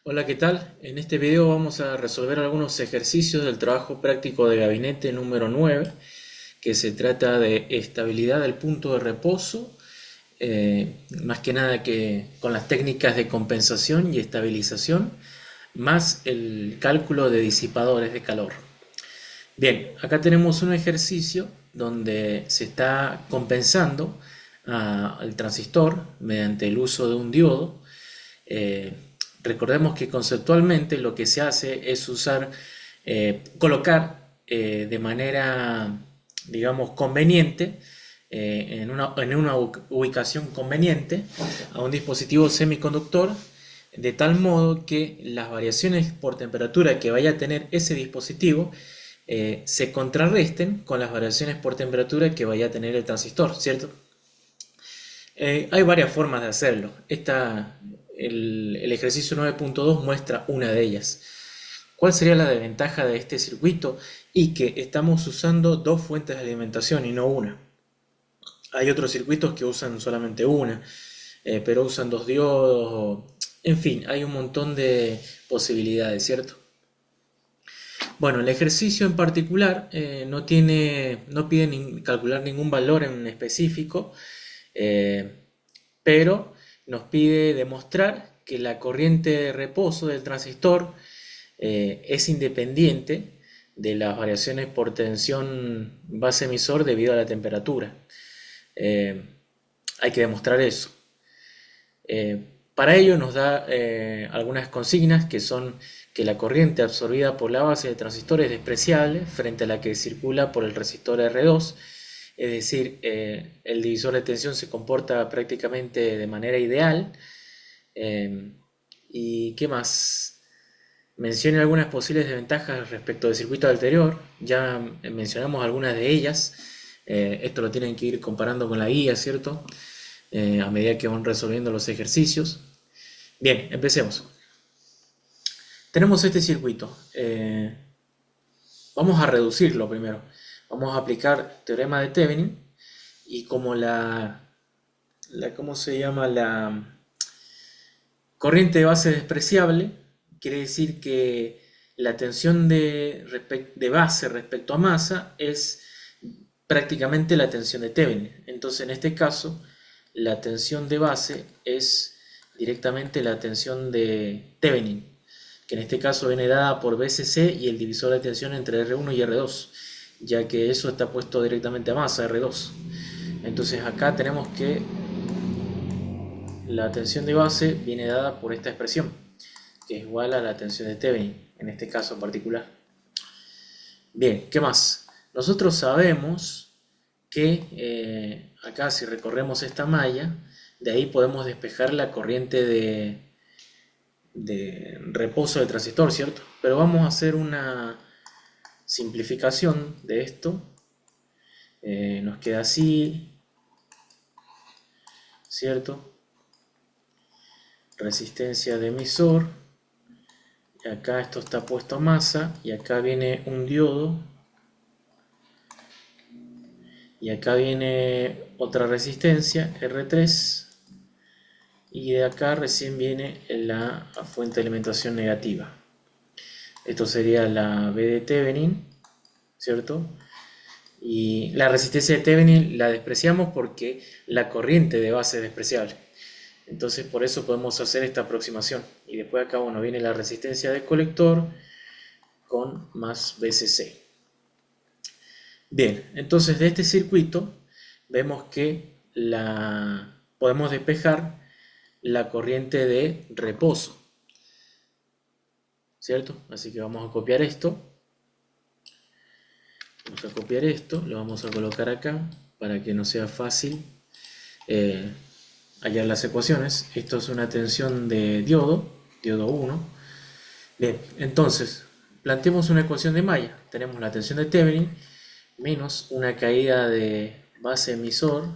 Hola, ¿qué tal? En este video vamos a resolver algunos ejercicios del trabajo práctico de gabinete número 9, que se trata de estabilidad del punto de reposo, más que nada que con las técnicas de compensación y estabilización, más el cálculo de disipadores de calor. Bien, acá tenemos un ejercicio donde se está compensando al transistor mediante el uso de un diodo. eh, Recordemos que conceptualmente lo que se hace es colocar de manera, digamos, conveniente, en una ubicación conveniente a un dispositivo semiconductor, de tal modo que las variaciones por temperatura que vaya a tener ese dispositivo se contrarresten con las variaciones por temperatura que vaya a tener el transistor, ¿cierto? Hay varias formas de hacerlo. El ejercicio 9.2 muestra una de ellas. ¿Cuál sería la desventaja de este circuito? Y que estamos usando dos fuentes de alimentación y no una. Hay otros circuitos que usan solamente una, pero usan dos diodos. En fin, hay un montón de posibilidades, ¿cierto? Bueno, el ejercicio en particular no pide calcular ningún valor en específico, eh, pero nos pide demostrar que la corriente de reposo del transistor es independiente de las variaciones por tensión base emisor debido a la temperatura. Eh, Hay que demostrar eso. Para ello nos da algunas consignas que son que la corriente absorbida por la base del transistor es despreciable frente a la que circula por el resistor R2, es decir, el divisor de tensión se comporta prácticamente de manera ideal. ¿Y qué más? Mencioné algunas posibles desventajas respecto del circuito anterior, ya mencionamos algunas de ellas. Esto lo tienen que ir comparando con la guía, ¿cierto? A medida que van resolviendo los ejercicios. Bien, empecemos. Tenemos este circuito. Vamos a reducirlo primero. Vamos a aplicar teorema de Thevenin y como ¿cómo se llama? La corriente de base despreciable, quiere decir que la tensión de base respecto a masa es prácticamente la tensión de Thevenin. Entonces, en este caso, la tensión de base es directamente la tensión de Thevenin, que en este caso viene dada por BCC y el divisor de tensión entre R1 y R2, ya que eso está puesto directamente a masa, R2. Entonces acá tenemos que la tensión de base viene dada por esta expresión, que es igual a la tensión de Thevenin, en este caso en particular. Bien, ¿qué más? Nosotros sabemos que acá si recorremos esta malla, de ahí podemos despejar la corriente de reposo del transistor, ¿cierto? Pero vamos a hacer una simplificación de esto. Nos queda así, ¿cierto? Resistencia de emisor. Y acá esto está puesto a masa. Y acá viene un diodo. Y acá viene otra resistencia, R3. Y de acá recién viene la fuente de alimentación negativa. Esto sería la B de Thevenin, ¿cierto? Y la resistencia de Thevenin la despreciamos porque la corriente de base es despreciable. Entonces por eso podemos hacer esta aproximación. Y después acá, bueno, viene la resistencia del colector con más BCC. Bien, entonces de este circuito vemos que podemos despejar la corriente de reposo, ¿cierto? Así que vamos a copiar esto. Vamos a copiar esto, lo vamos a colocar acá para que no sea fácil hallar las ecuaciones. Esto es una tensión de diodo 1. Bien, entonces, planteemos una ecuación de malla. Tenemos la tensión de Thevenin menos una caída de base emisor.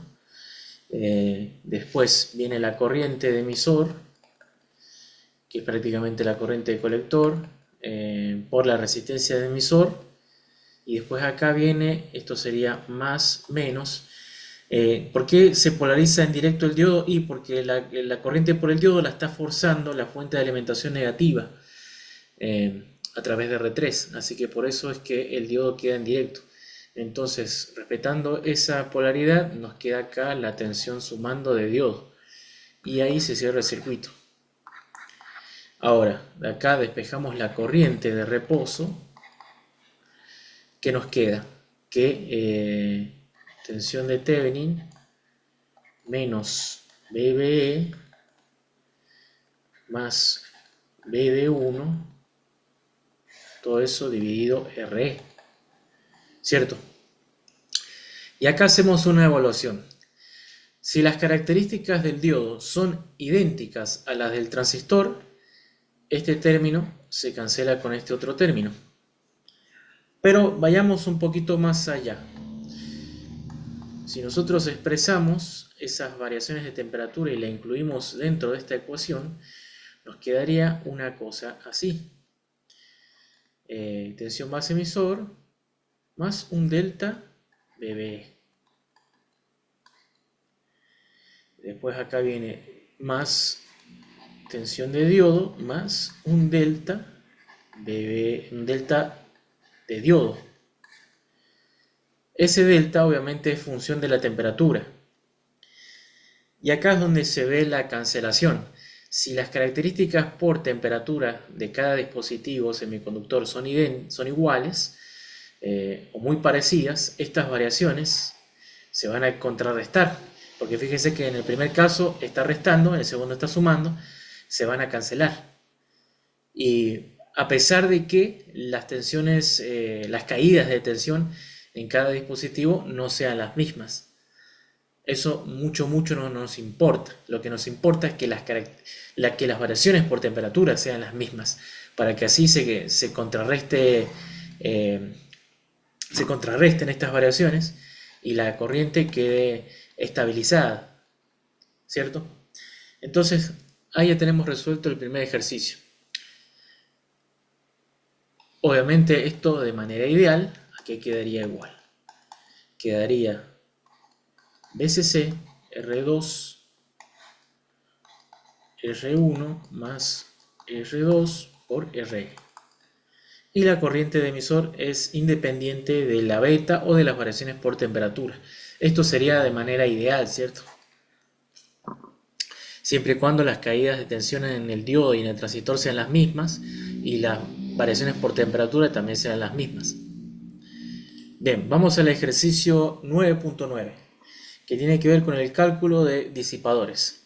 Después viene la corriente de emisor, que es prácticamente la corriente de colector, por la resistencia de emisor. Y después acá viene, esto sería más menos ¿Por qué se polariza en directo el diodo? Y porque la corriente por el diodo la está forzando la fuente de alimentación negativa a través de R3, así que por eso es que el diodo queda en directo. Entonces, respetando esa polaridad, nos queda acá la tensión sumando de diodo y ahí se cierra el circuito. Ahora, de acá despejamos la corriente de reposo. ¿Qué nos queda? Que tensión de Thevenin menos BBE más BD1, todo eso dividido RE, ¿cierto? Y acá hacemos una evaluación. Si las características del diodo son idénticas a las del transistor, este término se cancela con este otro término. Pero vayamos un poquito más allá. Si nosotros expresamos esas variaciones de temperatura y la incluimos dentro de esta ecuación, nos quedaría una cosa así. Tensión base emisor más un delta BB. Después acá viene más tensión de diodo más un delta BB, un delta de diodo. Ese delta obviamente es función de la temperatura. Y acá es donde se ve la cancelación. Si las características por temperatura de cada dispositivo semiconductor son iguales o muy parecidas, estas variaciones se van a contrarrestar. Porque fíjense que en el primer caso está restando, en el segundo está sumando, se van a cancelar. Y a pesar de que las tensiones, las caídas de tensión en cada dispositivo no sean las mismas. Eso mucho no nos importa. Lo que nos importa es que las variaciones por temperatura sean las mismas, para que así se contrarresten estas variaciones y la corriente quede estabilizada, ¿cierto? Entonces, ahí ya tenemos resuelto el primer ejercicio. Obviamente esto de manera ideal, aquí quedaría igual. Quedaría BCC R2 R1 más R2 por RE. Y la corriente de emisor es independiente de la beta o de las variaciones por temperatura. Esto sería de manera ideal, ¿cierto? Siempre y cuando las caídas de tensión en el diodo y en el transistor sean las mismas y las variaciones por temperatura también sean las mismas. Bien, vamos al ejercicio 9.9, que tiene que ver con el cálculo de disipadores.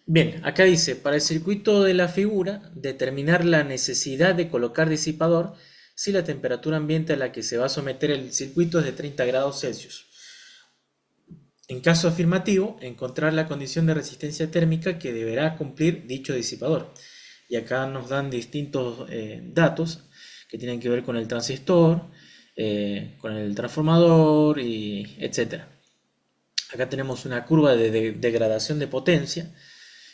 Bien, acá dice, para el circuito de la figura, determinar la necesidad de colocar disipador si la temperatura ambiente a la que se va a someter el circuito es de 30 grados Celsius. En caso afirmativo, encontrar la condición de resistencia térmica que deberá cumplir dicho disipador. Y acá nos dan distintos datos que tienen que ver con el transistor, con el transformador, y etc. Acá tenemos una curva de degradación de potencia.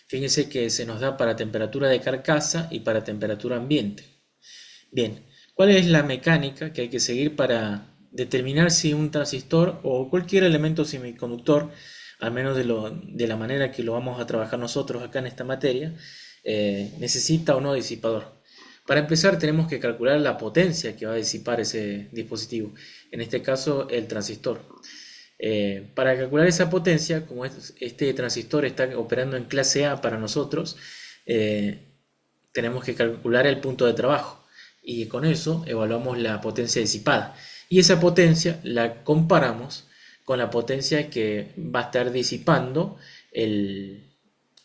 Fíjense que se nos da para temperatura de carcasa y para temperatura ambiente. Bien, ¿cuál es la mecánica que hay que seguir para determinar si un transistor o cualquier elemento semiconductor, al menos de la manera que lo vamos a trabajar nosotros acá en esta materia, necesita o no disipador? Para empezar tenemos que calcular la potencia que va a disipar ese dispositivo, en este caso el transistor. Para calcular esa potencia, como este transistor está operando en clase A para nosotros, tenemos que calcular el punto de trabajo y con eso evaluamos la potencia disipada. Y esa potencia la comparamos con la potencia que va a estar disipando el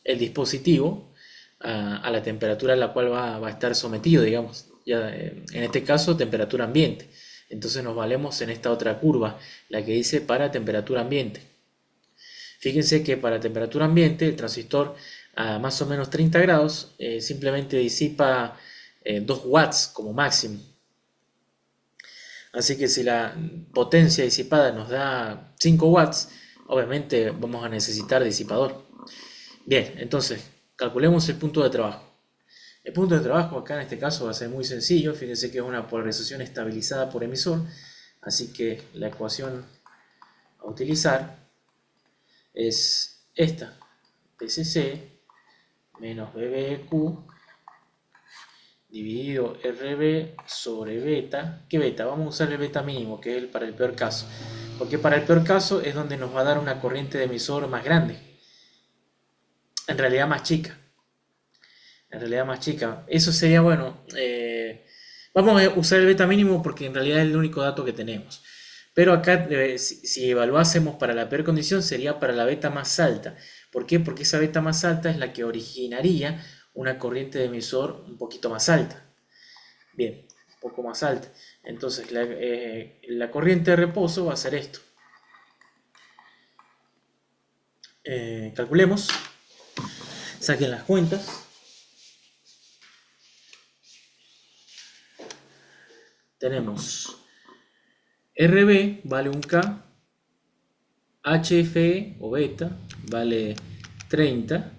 dispositivo a la temperatura a la cual va a estar sometido, digamos, ya, en este caso temperatura ambiente. Entonces nos valemos en esta otra curva, la que dice para temperatura ambiente. Fíjense que para temperatura ambiente el transistor a más o menos 30 grados simplemente disipa 2 watts como máximo. Así que si la potencia disipada nos da 5 watts, obviamente vamos a necesitar disipador. Bien, entonces calculemos el punto de trabajo. El punto de trabajo acá en este caso va a ser muy sencillo. Fíjense que es una polarización estabilizada por emisor. Así que la ecuación a utilizar es esta, PCC menos BBQ dividido RB sobre beta. ¿Qué beta? Vamos a usar el beta mínimo, que es para el peor caso. Porque para el peor caso es donde nos va a dar una corriente de emisor más grande. En realidad más chica. En realidad más chica. Eso sería bueno. Vamos a usar el beta mínimo porque en realidad es el único dato que tenemos. Pero acá, si evaluásemos para la peor condición, sería para la beta más alta. ¿Por qué? Porque esa beta más alta es la que originaría una corriente de emisor un poquito más alta. Bien, un poco más alta. Entonces la corriente de reposo va a ser esto. Calculemos. Saquen las cuentas. Tenemos RB vale 1K, HFE o beta vale 30,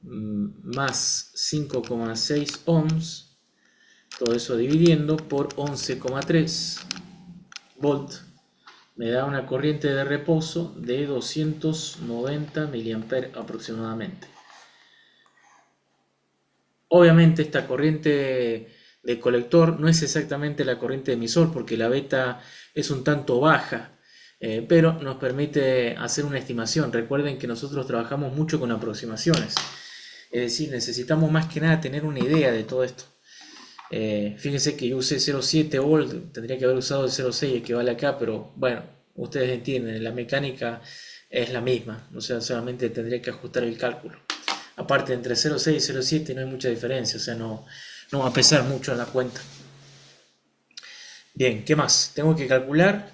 más 5,6 ohms, todo eso dividiendo por 11,3 volt, me da una corriente de reposo de 290 mA aproximadamente. Obviamente esta corriente de colector no es exactamente la corriente de emisor porque la beta es un tanto baja, pero nos permite hacer una estimación. Recuerden que nosotros trabajamos mucho con aproximaciones, es decir, necesitamos más que nada tener una idea de todo esto. Fíjense que yo usé 0,7 volt, tendría que haber usado el 0,6 que vale acá, pero bueno, ustedes entienden, la mecánica es la misma, o sea, solamente tendría que ajustar el cálculo. Aparte, entre 0,6 y 0,7 no hay mucha diferencia, o sea, no va a pesar mucho en la cuenta. Bien, ¿qué más? Tengo que calcular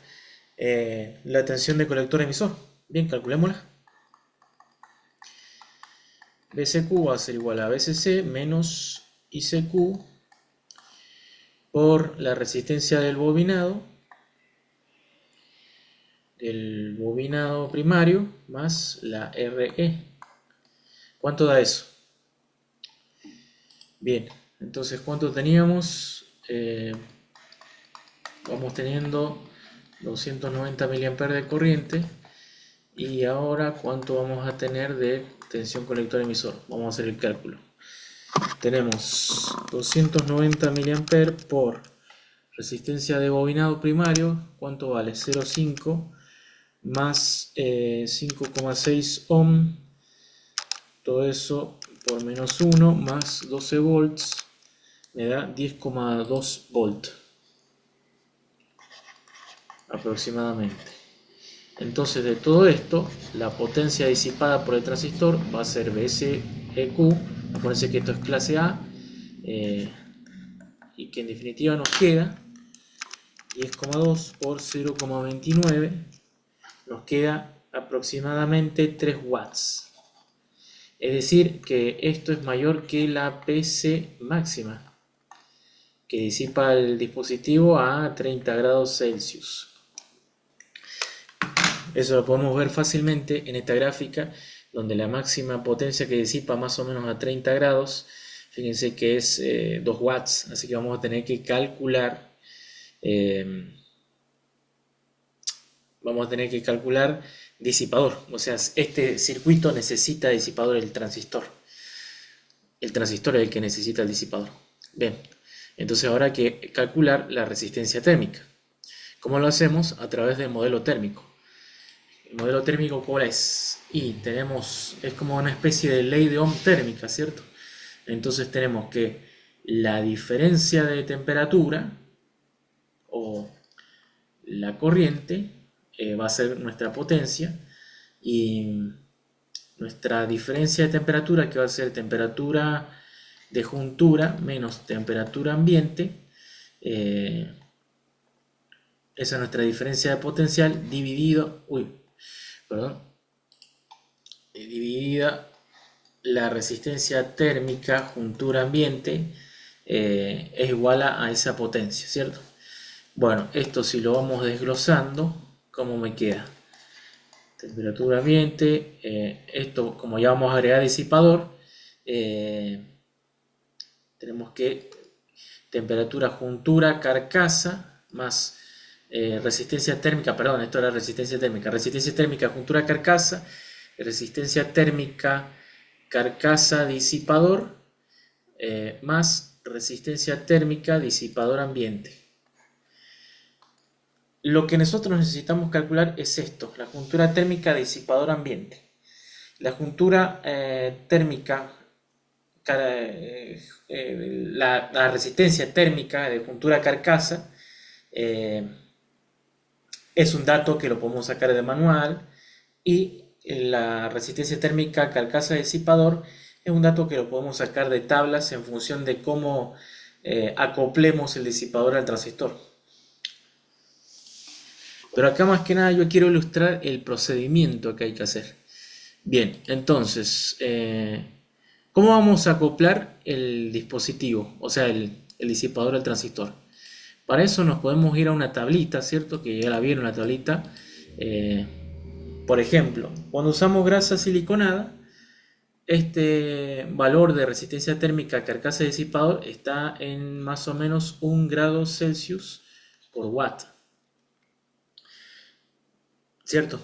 la tensión de colector emisor. Bien, calculémosla. BCQ va a ser igual a BCC menos ICQ por la resistencia del bobinado primario más la RE. ¿Cuánto da eso? Bien, entonces ¿cuánto teníamos? Vamos teniendo 290 mA de corriente. Y ahora, ¿cuánto vamos a tener de tensión colector emisor? Vamos a hacer el cálculo. Tenemos 290 mA por resistencia de bobinado primario. ¿Cuánto vale? 0,5 más 5,6 ohm. Todo eso por menos 1 más 12 volts. Me da 10,2 volt aproximadamente. Entonces, de todo esto, la potencia disipada por el transistor va a ser BSEQ. Acuérdense que esto es clase A, y que en definitiva nos queda 10,2 por 0,29, nos queda aproximadamente 3 watts. Es decir, que esto es mayor que la PC máxima, que disipa el dispositivo a 30 grados Celsius. Eso lo podemos ver fácilmente en esta gráfica, donde la máxima potencia que disipa más o menos a 30 grados, fíjense que es 2 watts, así que vamos a tener que calcular, disipador, o sea, este circuito necesita disipador del transistor. El transistor es el que necesita el disipador. Bien, entonces ahora hay que calcular la resistencia térmica. ¿Cómo lo hacemos? A través del modelo térmico. El modelo térmico, ¿cuál es? Y es como una especie de ley de Ohm térmica, ¿cierto? Entonces tenemos que la diferencia de temperatura o la corriente va a ser nuestra potencia, y nuestra diferencia de temperatura, que va a ser temperatura de juntura menos temperatura ambiente, esa es nuestra diferencia de potencial dividida la resistencia térmica juntura ambiente, es igual a esa potencia, ¿cierto? Bueno, esto si lo vamos desglosando, ¿cómo me queda? Temperatura ambiente, esto como ya vamos a agregar disipador, tenemos que temperatura juntura carcasa más resistencia térmica, perdón, esto era resistencia térmica juntura carcasa, resistencia térmica carcasa disipador, más resistencia térmica disipador ambiente. Lo que nosotros necesitamos calcular es esto, la juntura térmica disipador ambiente. La juntura térmica, la resistencia térmica de juntura carcasa es un dato que lo podemos sacar de manual, y la resistencia térmica carcasa disipador es un dato que lo podemos sacar de tablas en función de cómo acoplemos el disipador al transistor. Pero acá más que nada yo quiero ilustrar el procedimiento que hay que hacer. Bien, entonces, ¿cómo vamos a acoplar el dispositivo? O sea, el disipador al transistor. Para eso nos podemos ir a una tablita, ¿cierto? Que ya la vieron, la tablita. Por ejemplo, cuando usamos grasa siliconada, este valor de resistencia térmica carcasa disipador está en más o menos 1 grado Celsius por watt, ¿cierto?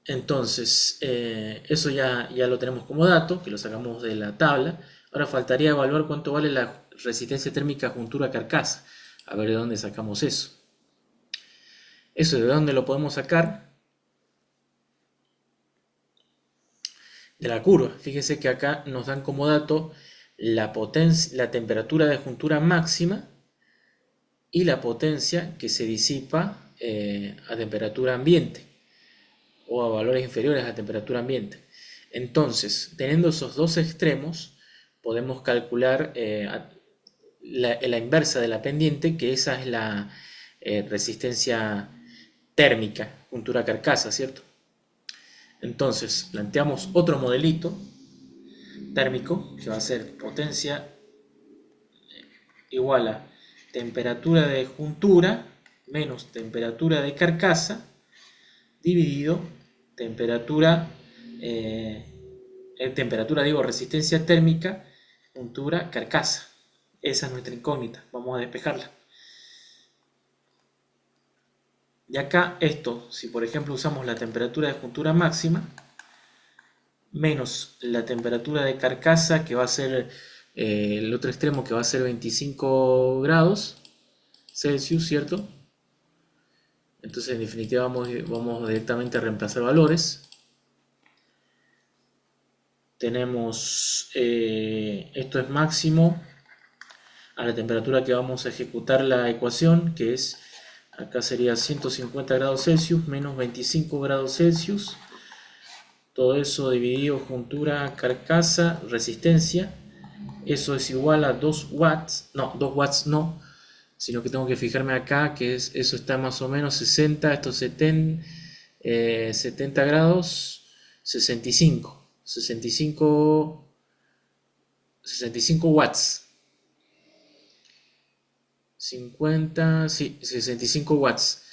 Entonces, eso ya lo tenemos como dato, que lo sacamos de la tabla. Ahora faltaría evaluar cuánto vale la resistencia térmica juntura carcasa. A ver de dónde sacamos eso. Eso de dónde lo podemos sacar. De la curva. Fíjese que acá nos dan como dato la temperatura de juntura máxima y la potencia que se disipa a temperatura ambiente, o a valores inferiores a temperatura ambiente. Entonces, teniendo esos dos extremos, podemos calcular la inversa de la pendiente, que esa es la resistencia térmica, juntura carcasa, ¿cierto? Entonces, planteamos otro modelito térmico, que va a ser potencia igual a temperatura de juntura menos temperatura de carcasa, dividido resistencia térmica juntura carcasa. Esa es nuestra incógnita, vamos a despejarla. Y acá esto, si por ejemplo usamos la temperatura de juntura máxima menos la temperatura de carcasa, que va a ser el otro extremo, que va a ser 25 grados Celsius, ¿cierto? Entonces en definitiva vamos directamente a reemplazar valores. Tenemos esto es máximo a la temperatura que vamos a ejecutar la ecuación, que es, acá sería 150 grados Celsius menos 25 grados Celsius. Todo eso dividido juntura carcasa resistencia. Eso es igual a 2 watts. No, 2 watts no, sino que tengo que fijarme acá que eso está más o menos 60, estos 70 grados, 65 watts. 50, sí, 65 watts.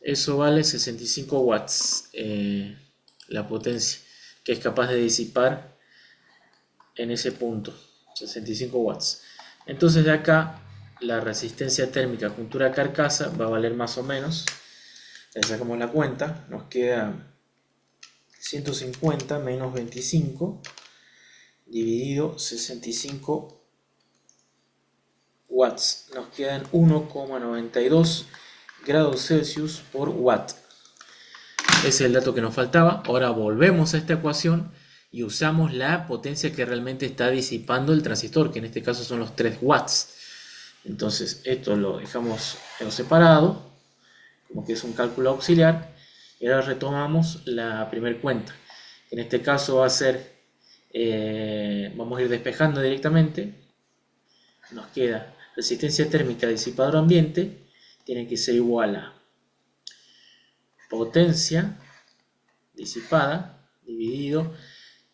Eso vale 65 watts, la potencia que es capaz de disipar en ese punto, 65 watts. Entonces de acá la resistencia térmica juntura carcasa va a valer más o menos, le sacamos la cuenta, nos queda 150 menos 25 dividido 65 watts, nos quedan 1,92 grados Celsius por watt. Ese es el dato que nos faltaba. Ahora volvemos a esta ecuación y usamos la potencia que realmente está disipando el transistor, que en este caso son los 3 watts. Entonces esto lo dejamos en separado, como que es un cálculo auxiliar, y ahora retomamos la primera cuenta. En este caso va a ser, vamos a ir despejando directamente. Nos queda resistencia térmica disipador ambiente, tiene que ser igual a potencia disipada dividido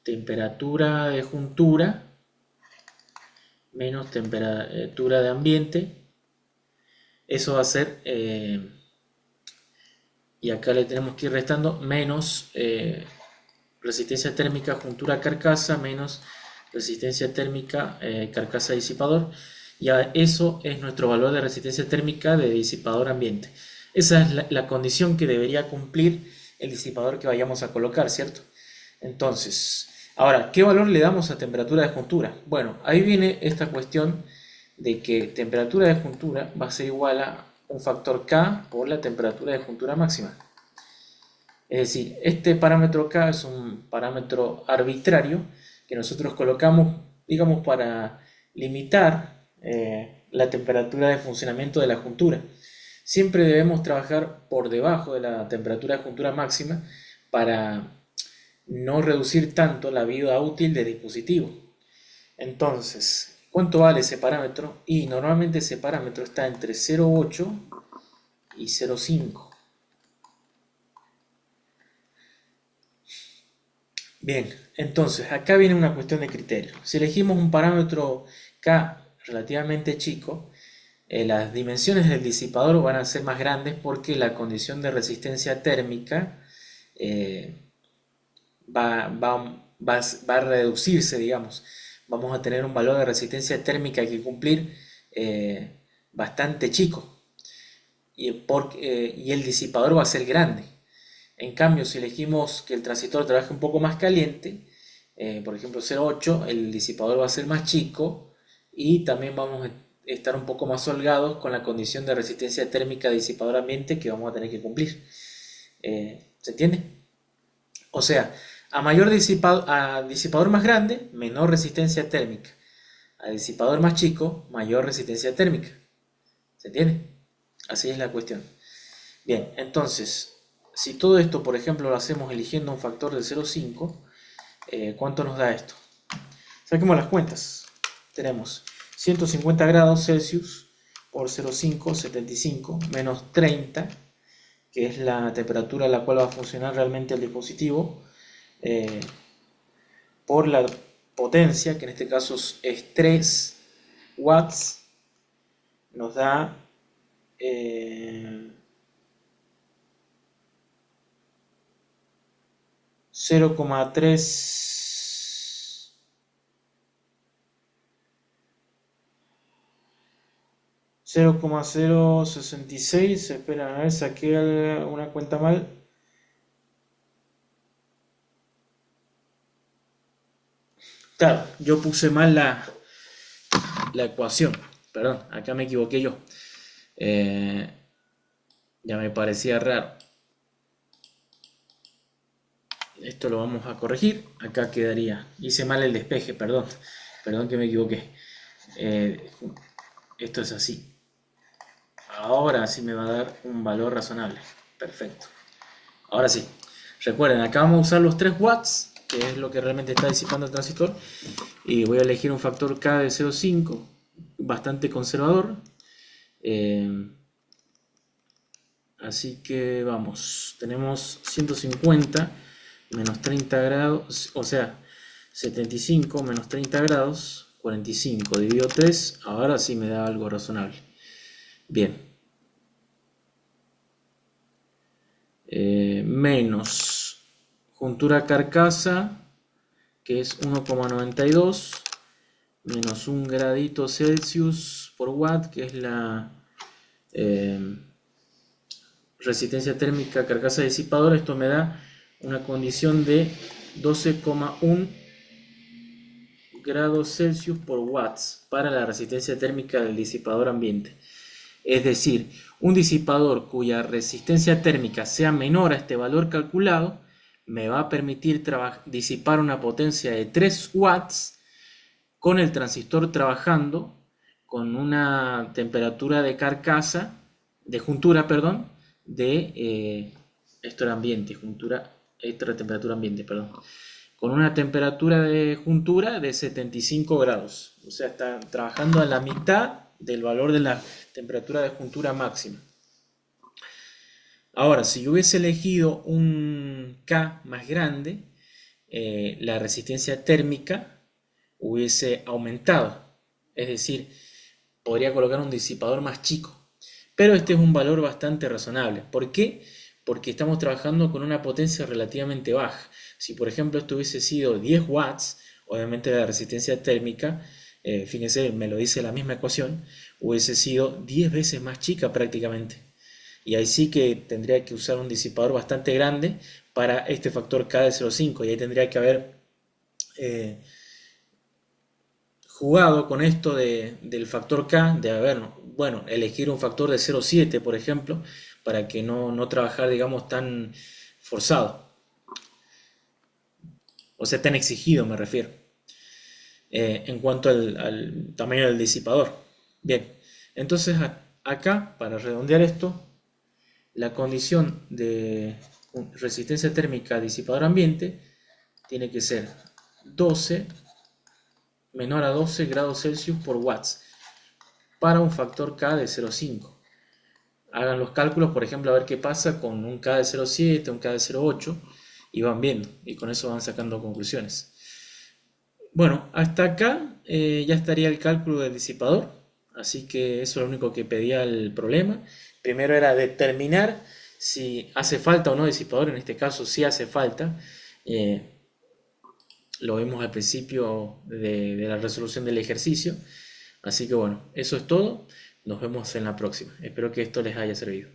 temperatura de juntura menos temperatura de ambiente. Eso va a ser, y acá le tenemos que ir restando, menos resistencia térmica juntura carcasa menos resistencia térmica carcasa disipador, Ya eso es nuestro valor de resistencia térmica de disipador ambiente. Esa es la condición que debería cumplir el disipador que vayamos a colocar, ¿cierto? Entonces, ahora, ¿qué valor le damos a temperatura de juntura? Bueno, ahí viene esta cuestión de que temperatura de juntura va a ser igual a un factor K por la temperatura de juntura máxima. Es decir, este parámetro K es un parámetro arbitrario que nosotros colocamos, digamos, para limitar la temperatura de funcionamiento de la juntura. Siempre debemos trabajar por debajo de la temperatura de juntura máxima para no reducir tanto la vida útil del dispositivo. Entonces, ¿cuánto vale ese parámetro? Y normalmente ese parámetro está entre 0,8 y 0,5. Bien, entonces acá viene una cuestión de criterio. Si elegimos un parámetro K relativamente chico, las dimensiones del disipador van a ser más grandes porque la condición de resistencia térmica va a reducirse, digamos. Vamos a tener un valor de resistencia térmica que cumplir bastante chico y el disipador va a ser grande. En cambio, si elegimos que el transistor trabaje un poco más caliente, por ejemplo 0,8, el disipador va a ser más chico y también vamos a estar un poco más holgados con la condición de resistencia térmica de disipador ambiente que vamos a tener que cumplir. ¿Se entiende? O sea, a disipador más grande, menor resistencia térmica. A disipador más chico, mayor resistencia térmica. ¿Se entiende? Así es la cuestión. Bien, entonces, si todo esto, por ejemplo, lo hacemos eligiendo un factor de 0,5, ¿cuánto nos da esto? Saquemos las cuentas. Tenemos 150 grados Celsius por 0,5, 75, menos 30, que es la temperatura a la cual va a funcionar realmente el dispositivo, por la potencia, que en este caso es 3 watts, nos da 0,3 0,066. Espera, a ver, saqué una cuenta mal. Claro, yo puse mal la ecuación. Perdón, acá me equivoqué yo. Ya me parecía raro. Esto lo vamos a corregir. Acá quedaría. Hice mal el despeje, perdón. Perdón que me equivoqué. Esto es así. Ahora sí me va a dar un valor razonable. Perfecto. Ahora sí. Recuerden, acá vamos a usar los 3 watts, que es lo que realmente está disipando el transistor. Y voy a elegir un factor K de 0,5, bastante conservador. Así que vamos, tenemos 150 menos 30 grados, o sea, 75 menos 30 grados, 45 dividido 3, ahora sí me da algo razonable. Bien. Menos juntura carcasa, que es 1,92, menos 1 gradito Celsius por watt, que es la resistencia térmica carcasa disipadora. Esto me da una condición de 12,1 grados Celsius por watts para la resistencia térmica del disipador ambiente. Es decir, un disipador cuya resistencia térmica sea menor a este valor calculado me va a permitir disipar una potencia de 3 watts con el transistor trabajando con una temperatura de carcasa, de juntura, perdón, esto era ambiente, juntura, esto era temperatura ambiente, perdón, con una temperatura de juntura de 75 grados, o sea, está trabajando a la mitad del valor de la temperatura de juntura máxima. Ahora, si yo hubiese elegido un K más grande, la resistencia térmica hubiese aumentado, es decir, podría colocar un disipador más chico. Pero este es un valor bastante razonable. ¿Por qué? Porque estamos trabajando con una potencia relativamente baja. Si por ejemplo esto hubiese sido 10 watts, obviamente la resistencia térmica fíjense, me lo dice la misma ecuación, hubiese sido 10 veces más chica prácticamente. Y ahí sí que tendría que usar un disipador bastante grande para este factor K de 0,5. Y ahí tendría que haber eh, jugado con esto del factor K, de haber, bueno, elegir un factor de 0,7, por ejemplo, para que no trabajar, digamos, tan forzado. O sea, tan exigido me refiero. En cuanto al tamaño del disipador. Bien, entonces acá, para redondear esto, la condición de resistencia térmica disipador ambiente tiene que ser 12 menor a 12 grados Celsius por watts para un factor K de 0,5. Hagan los cálculos, por ejemplo, a ver qué pasa con un K de 0,7, un K de 0,8 y van viendo y con eso van sacando conclusiones. Bueno, hasta acá ya estaría el cálculo del disipador, así que eso es lo único que pedía el problema. Primero era determinar si hace falta o no disipador, en este caso sí hace falta. Eh, lo vimos al principio de la resolución del ejercicio. Así que bueno, eso es todo. Nos vemos en la próxima. Espero que esto les haya servido.